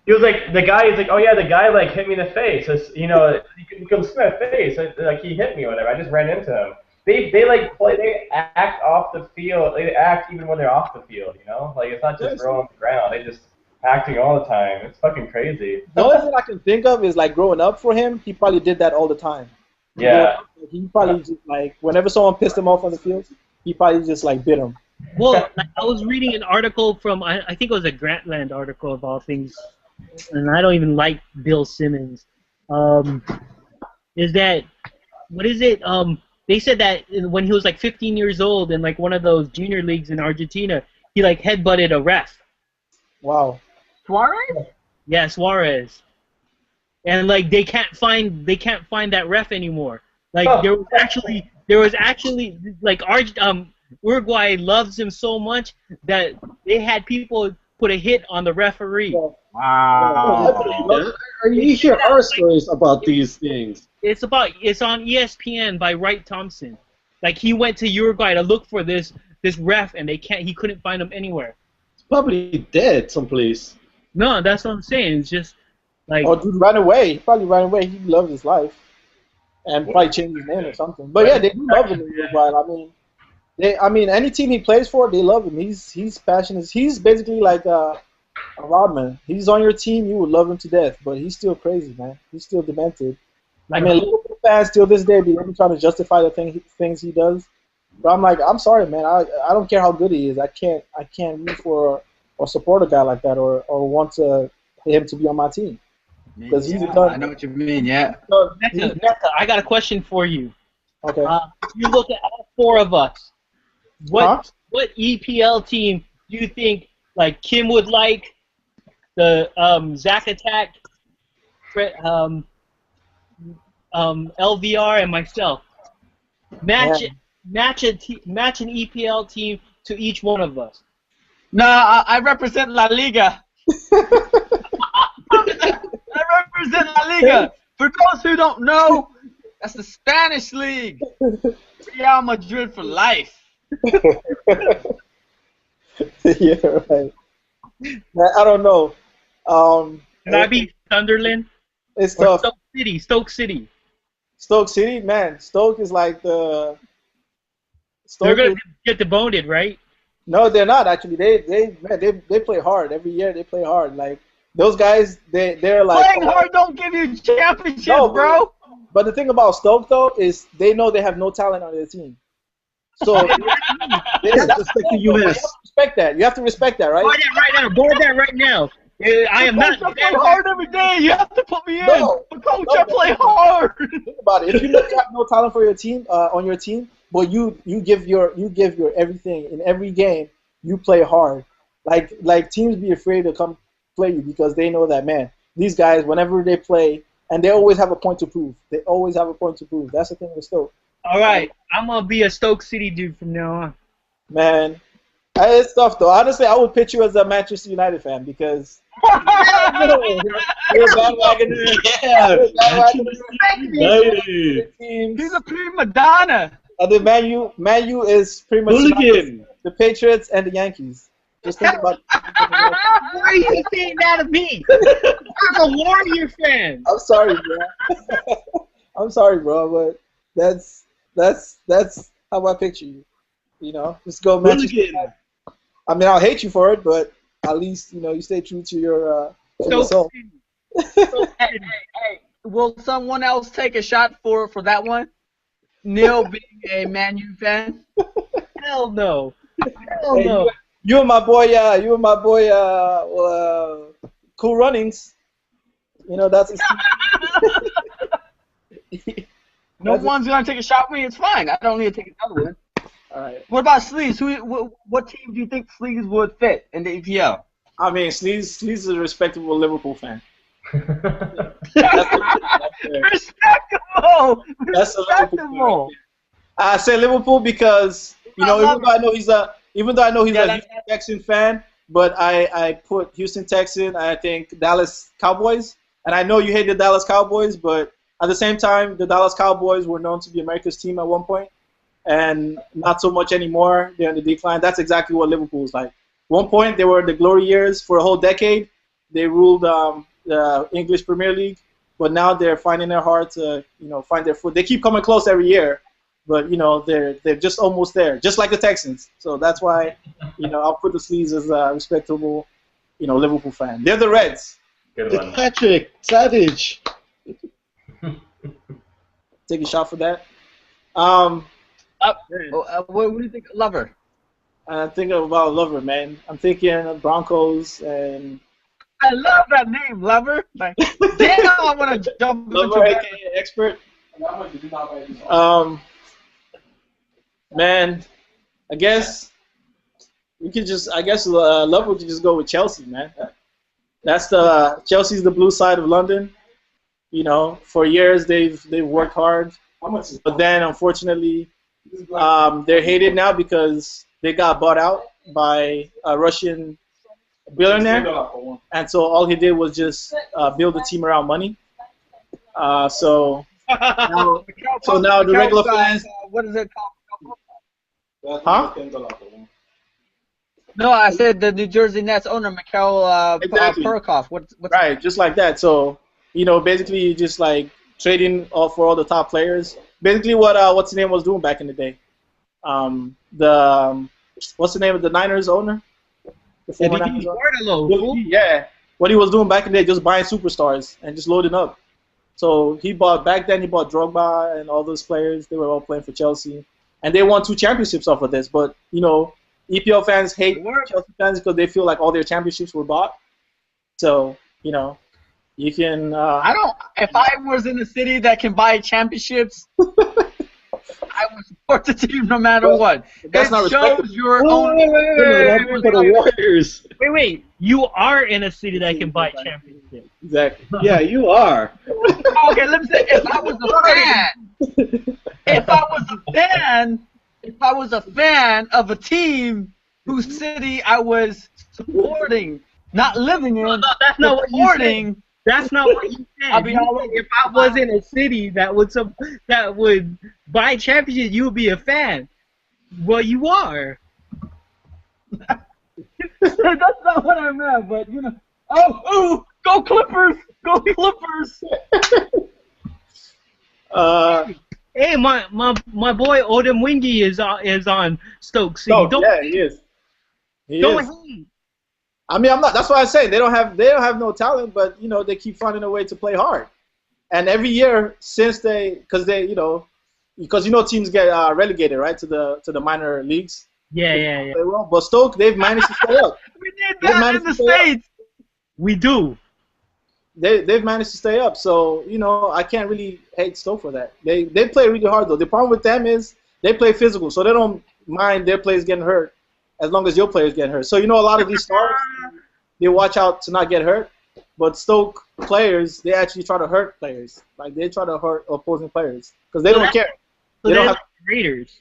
He was like, the guy. He's like, "Oh yeah, the guy hit me in the face. You can see my face. He hit me or whatever. I just ran into him." They act off the field. They act even when they're off the field, it's not just rolling on the ground. They just acting all the time. It's fucking crazy. The only thing I can think of is growing up for him, he probably did that all the time. Yeah. He probably just whenever someone pissed him off on the field, he probably just bit him. Well, I was reading an article from I think it was a Grantland article of all things, and I don't even like Bill Simmons. Is that what is it? They said that when he was 15 years old in one of those junior leagues in Argentina, he headbutted a ref. Wow. Suarez? Yeah, Suarez. and like they can't find that ref anymore. Like there was actually like Uruguay loves him so much that they had people put a hit on the referee. Oh, Wow. I believe that. You hear our stories about these things. It's on ESPN by Wright Thompson. Like he went to Uruguay to look for this ref, and he couldn't find him anywhere. It's probably dead someplace. No, that's what I'm saying. It's just like Oh, dude ran away. He probably ran away. He loved his life, and probably changed his name or something. But yeah, they do love him in Uruguay. I mean, any team he plays for, they love him. He's passionate. He's basically like a Rodman. He's on your team, you would love him to death. But he's still crazy, man. He's still demented. I mean, Liverpool fans still this day be trying to justify the things he does. But I'm like, I'm sorry, man. I don't care how good he is. I can't root for or support a guy like that or want him to be on my team. Because he's I know what you mean, yeah. Neka, I got a question for you. Okay. You look at all four of us. What EPL team do you think like Kim would like? The Zack Attack, LVR, and myself. Match an EPL team to each one of us. No, I represent La Liga. I represent La Liga. For those who don't know, that's the Spanish league. Real Madrid for life. Yeah, right. Man, I don't know. Can I be Sunderland? It's Or tough. Stoke City. Stoke City, man. Stoke is like the. They're Stoke gonna is, get demoted, right? no, they're not actually. They play hard every year. They play hard. Like those guys, they're like Playing hard don't give you championships, No, bro. But the thing about Stoke though is they know they have no talent on their team. So they That's just like the you have US. to respect that. You have to respect that, right? Board that right now. I am not. I play hard every day. You have to put me in. No. But coach, I play hard. Think about it. If you know you have no talent for your team on your team, but you give your everything in every game, you play hard. Like teams be afraid to come play you because they know that, man, these guys whenever they play and they always have a point to prove. They always have a point to prove. That's the thing with Stoke. All right, I'm gonna be a Stoke City dude from now on. Man, it's tough though. Honestly, I would pitch you as a Manchester United fan because you're a bandwagon. Yeah. He's a prima donna. The Man U is pretty much Hooligan. the Patriots and the Yankees. Just think about. Why are you saying that of me? I'm a Warrior fan. I'm sorry, bro. I'm sorry, bro, but that's how I picture you. You know, just go Manchester Hooligan. United. I mean, I'll hate you for it, but at least you stay true to your Stoke soul. City. Hey, will someone else take a shot for that one? Neil being a Man U fan. Hell no. Hell Hey, no. you and my boy, Cool Runnings. You know that's. No one's gonna take a shot with me. It's fine. I don't need to take another one. All right. What about Sleeves? What team do you think Sleeves would fit in the EPL? I mean, Sleeves is a respectable Liverpool fan. Respectable. That's a Liverpool Respectable. fan. I say Liverpool because even though I know he's a Houston Texan fan, but I put Houston Texan. I think Dallas Cowboys, and I know you hate the Dallas Cowboys, but at the same time, the Dallas Cowboys were known to be America's team at one point, and not so much anymore. They're in the decline. That's exactly what Liverpool is like. One point, they were the glory years for a whole decade. They ruled the English Premier League, but now they're finding their heart to find their foot. They keep coming close every year, but they're just almost there, just like the Texans. So that's why I'll put the Sleeves as a respectable Liverpool fan. They're the Reds. Good one. Patrick Savage. Take a shot for that. What do you think of Lover? I'm thinking about Lover, man. I'm thinking of Broncos and I love that name, Lover. Like, damn, I want to jump Lover, into aka Expert. Man, I guess Lover could just go with Chelsea, man. That's Chelsea's the blue side of London. You know, for years they've worked hard, but then unfortunately they're hated now because they got bought out by a Russian billionaire, and so all he did was just build a team around money. So now, the regular fans. What is it called? Huh? No, I said the New Jersey Nets owner, Mikhail Exactly. Perkov. What's Right, just like that. So, you know, basically just like trading for all the top players. Basically what's the name was doing back in the day. What's the name of the Niners owner? The former Niners owner? Yeah. What he was doing back in the day, just buying superstars and just loading up. So back then he bought Drogba and all those players. They were all playing for Chelsea. And they won 2 championships off of this. But, you know, EPL fans hate Chelsea fans because they feel like all their championships were bought. So, you know, you can. If I was in a city that can buy championships, I would support the team no matter what. That's not shows your own. Wait. You are in a city that can buy championships. Exactly. Yeah, you are. Okay, let me say, if I was a fan of a team whose city I was supporting, not living in, No, that's not what you said. That's not what you said. I'll be all over. If I was in a city that would buy championships, you would be a fan. Well, you are. That's not what I meant, but you know. Oh, go Clippers! Go Clippers! Hey, my boy Odom Wingy is on Stoke City. Yeah, he is. Don't hate. I mean, I'm not. That's why I say they don't have no talent, but you know they keep finding a way to play hard. And every year since because teams get relegated, right, to the minor leagues. Yeah. Well, but Stoke, they've managed to stay up. We did that in the States. We do. They've managed to stay up, so you know I can't really hate Stoke for that. They play really hard though. The problem with them is they play physical, so they don't mind their players getting hurt as long as your players get hurt. So you know a lot of these stars, they watch out to not get hurt, but Stoke players, they actually try to hurt players. Like they try to hurt opposing players because they don't care. So they don't like the Raiders.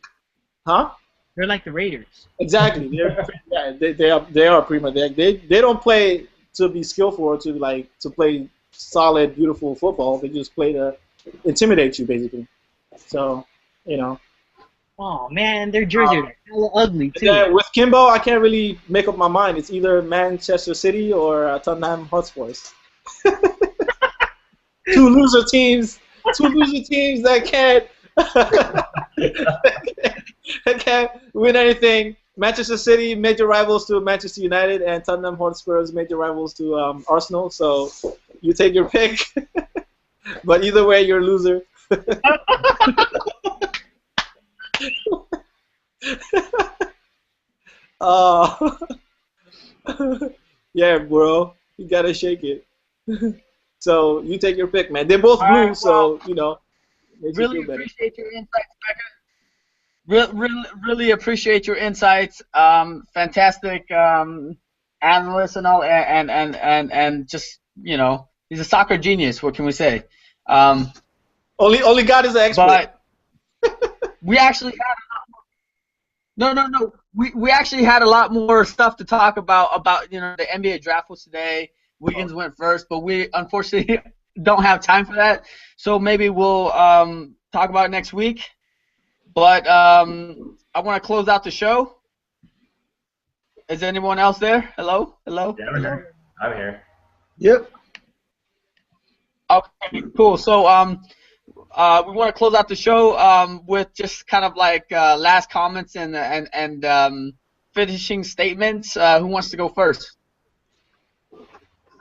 Huh? They're like the Raiders. Exactly. They are pretty much. They don't play to be skillful or to play solid, beautiful football. They just play to intimidate you, basically. So, you know. Oh man, their jerseys are hella ugly too. Yeah, with Kimbo, I can't really make up my mind. It's either Manchester City or Tottenham Hotspurs. Two loser teams that can't win anything. Manchester City, major rivals to Manchester United, and Tottenham Hotspurs, major rivals to Arsenal. So you take your pick. But either way, you're a loser. Yeah, bro. You gotta shake it. So you take your pick, man. They're both blue, right, so you know. Really appreciate your insights, Becca. Really appreciate your insights. Fantastic analyst and all, and just you know, he's a soccer genius. What can we say? Only God is an expert. But we actually had no. We actually had a lot more stuff to talk about you know the NBA draft was today. Wiggins went first, but we unfortunately don't have time for that. So maybe we'll talk about it next week. But I want to close out the show. Is anyone else there? Hello? Yeah, I'm here. Yep. Okay, cool. So we want to close out the show with just kind of like last comments and finishing statements. Who wants to go first?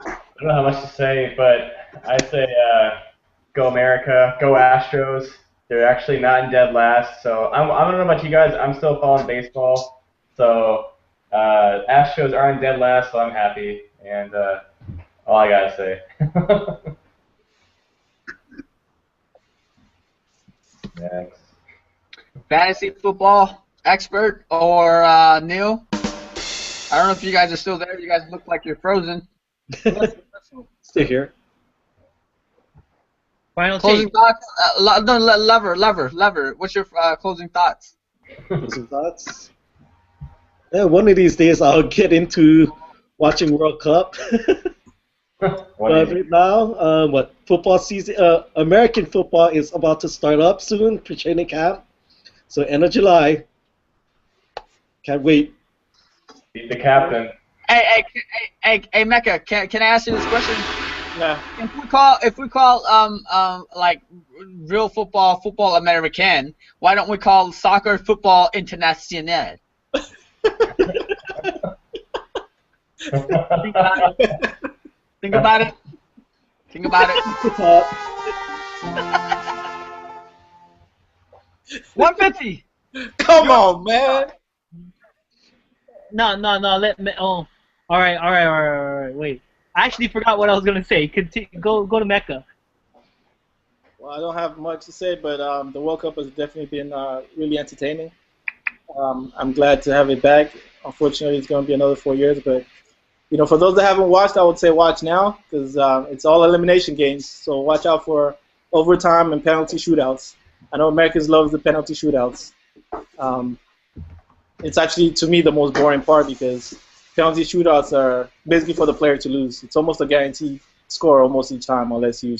I don't know how much to say, but I say go America, go Astros. They're actually not in dead last, so I don't know about you guys. I'm still following baseball, so Astros are in dead last, so I'm happy, and all I gotta say. Next. Fantasy football expert or Neil? I don't know if you guys are still there. You guys look like you're frozen. Stay here. Final Closing take. thoughts? No, Lever. What's your closing thoughts? Closing thoughts. Yeah, one of these days I'll get into watching World Cup. But right now, what football season? American football is about to start up soon for training camp. So end of July. Can't wait. Beat the captain. Hey, Mecca, can I ask you this question? Yeah. If we call like real football American, why don't we call soccer football international? Think about it. 150. Come on, man. No. Let me. Oh, all right. Wait. I actually forgot what I was gonna say. Go to Mecca. Well, I don't have much to say, but the World Cup has definitely been really entertaining. I'm glad to have it back. Unfortunately, it's going to be another 4 years, but for those that haven't watched, I would say watch now because it's all elimination games. So watch out for overtime and penalty shootouts. I know Americans love the penalty shootouts. It's actually, to me, the most boring part because penalty shootouts are basically for the player to lose. It's almost a guaranteed score almost each time unless you're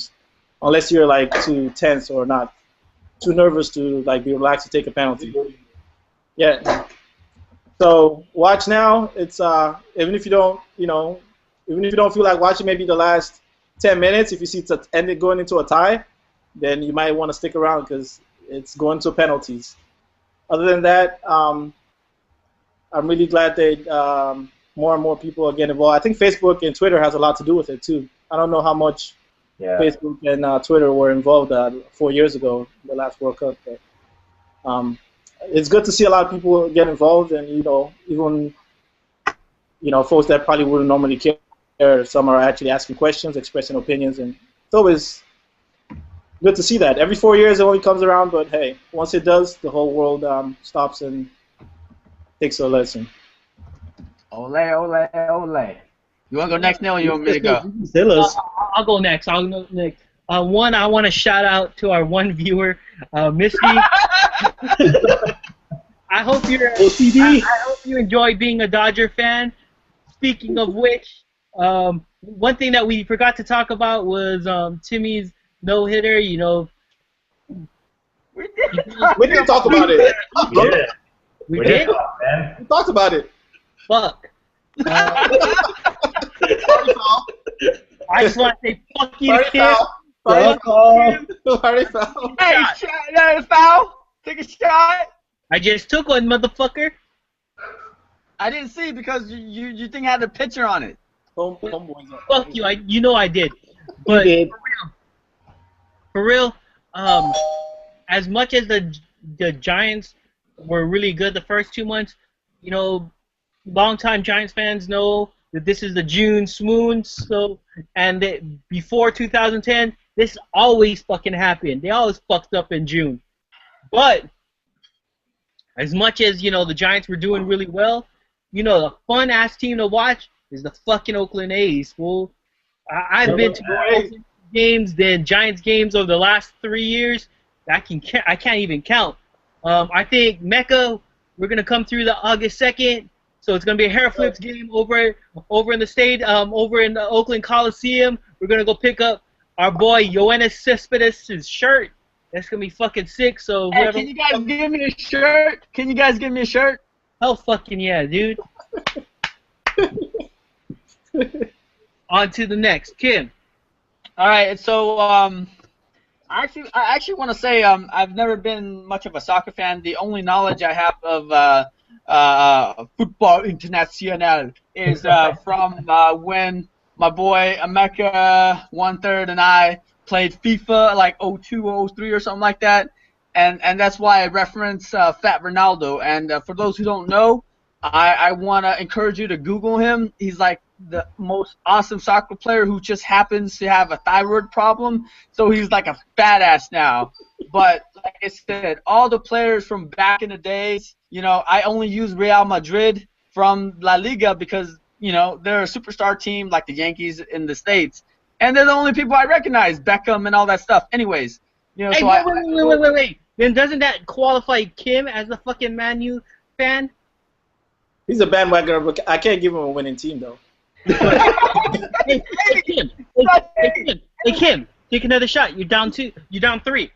like too tense or not too nervous to like be relaxed to take a penalty. Yeah. So watch now. It's even if you don't feel like watching maybe the last 10 minutes, if you see it's going into a tie, then you might want to stick around because it's going to penalties. Other than that, I'm really glad that more and more people are getting involved. I think Facebook and Twitter has a lot to do with it too. I don't know how much Facebook and Twitter were involved 4 years ago, the last World Cup. But it's good to see a lot of people get involved, and even folks that probably wouldn't normally care. Some are actually asking questions, expressing opinions, and it's always good to see that. Every 4 years it only comes around, but hey, once it does, the whole world stops and takes a lesson. Ole. You want to go next, Neil, or you want me to go? I'll go next. One, I want to shout out to our one viewer, Misty. I hope you enjoy being a Dodger fan. Speaking of which, one thing that we forgot to talk about was Timmy's no-hitter. We didn't talk about it. We did? We talked about it. Fuck. I just want to say fuck you to Kim. Party foul. Hey, foul. Take a shot. I just took one, motherfucker. I didn't see because you think I had a picture on it. Fuck you. I did. But for real, as much as the Giants were really good the first 2 months, longtime Giants fans know that this is the June swoon. So, and before 2010, this always fucking happened. They always fucked up in June. But as much as the Giants were doing really well, the fun ass team to watch is the fucking Oakland A's. Fool. I've been to more Oakland games than Giants games over the last 3 years. I can't even count. I think Mecca, we're gonna come through the August 2nd. So it's gonna be a Hairflips game over in the state, over in the Oakland Coliseum. We're gonna go pick up our boy Yoenis Cespedes' shirt. That's gonna be fucking sick. So hey, can you guys give me a shirt? Hell fucking yeah, dude. On to the next, Kim. All right, so I actually want to say I've never been much of a soccer fan. The only knowledge I have of football international is from when my boy America 1/3 and I played FIFA like 02 or 03 or something like that, and that's why I reference Fat Ronaldo. And for those who don't know, I want to encourage you to Google him. He's like the most awesome soccer player who just happens to have a thyroid problem, so he's like a badass now. But like I said, all the players from back in the days, I only use Real Madrid from La Liga because they're a superstar team like the Yankees in the States. and they're the only people I recognize, Beckham and all that stuff. Anyways, you know, Hey, so wait. Then doesn't that qualify Kim as a fucking Man U fan? He's a bandwagon, but I can't give him a winning team though. Hey, Kim, take another shot. You're down 2. You're down 3.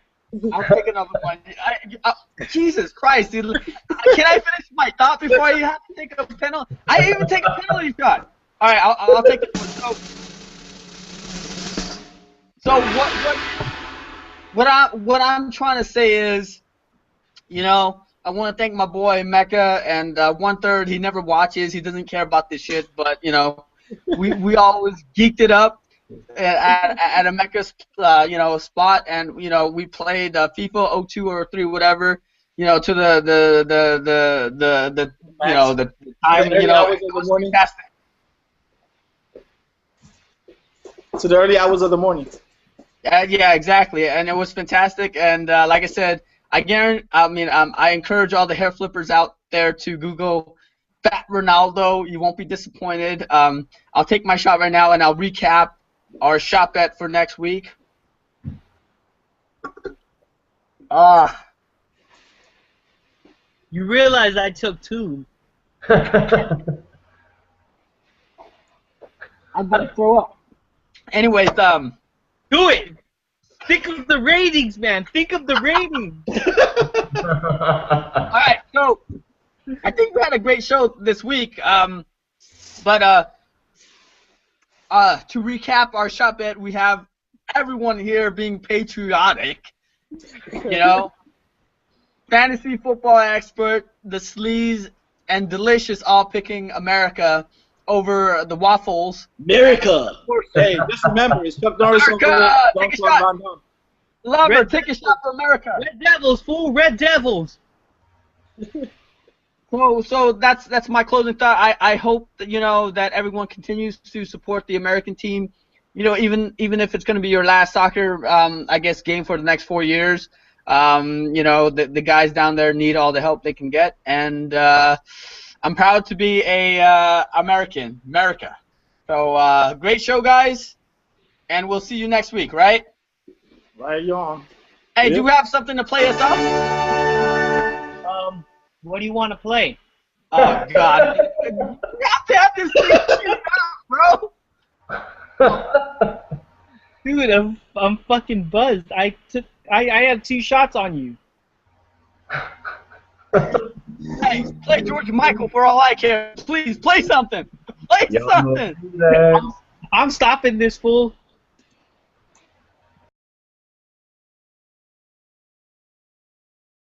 I'll take another one. Jesus Christ, dude. Can I finish my thought before you have to take a penalty? I didn't even take a penalty shot. All right, I'll take it. So what I'm trying to say is, you know, I want to thank my boy Mecca, and 1/3 he never watches. He doesn't care about this shit, but you know, we always geeked it up at a Mecca you know, spot, and you know, we played FIFA 02 or 03, whatever, you know, to the you know, the time, you know, it was fantastic. To the early hours of the morning. Yeah, exactly, and it was fantastic. And like I said, I encourage all the hair flippers out there to Google Fat Ronaldo. You won't be disappointed. I'll take my shot right now, and I'll recap our shot bet for next week. You realize I took 2. I'm gonna throw up. Anyways, Do it. Think of the ratings, man. Think of the ratings. All right, so I think we had a great show this week. But to recap our shot bet, we have everyone here being patriotic. You know, fantasy football expert, the sleaze, and delicious all picking America over the waffles. America. Hey, just remember, it's Chuck Norris. America! Take a shot. Lover, take a shot for America. Red Devils, fool. Red Devils. So that's my closing thought. I hope that, you know, that everyone continues to support the American team. You know, even if it's going to be your last soccer, I guess, game for the next 4 years. You know, the guys down there need all the help they can get, and I'm proud to be a America. So great show, guys, and we'll see you next week, right? Right on. Hey, do we have something to play us up? What do you want to play? Oh God! You have to have this thing out, bro. Dude, I'm fucking buzzed. I had 2 shots on you. Hey, play George Michael for all I care. Please play something. Play something. I'm stopping this fool.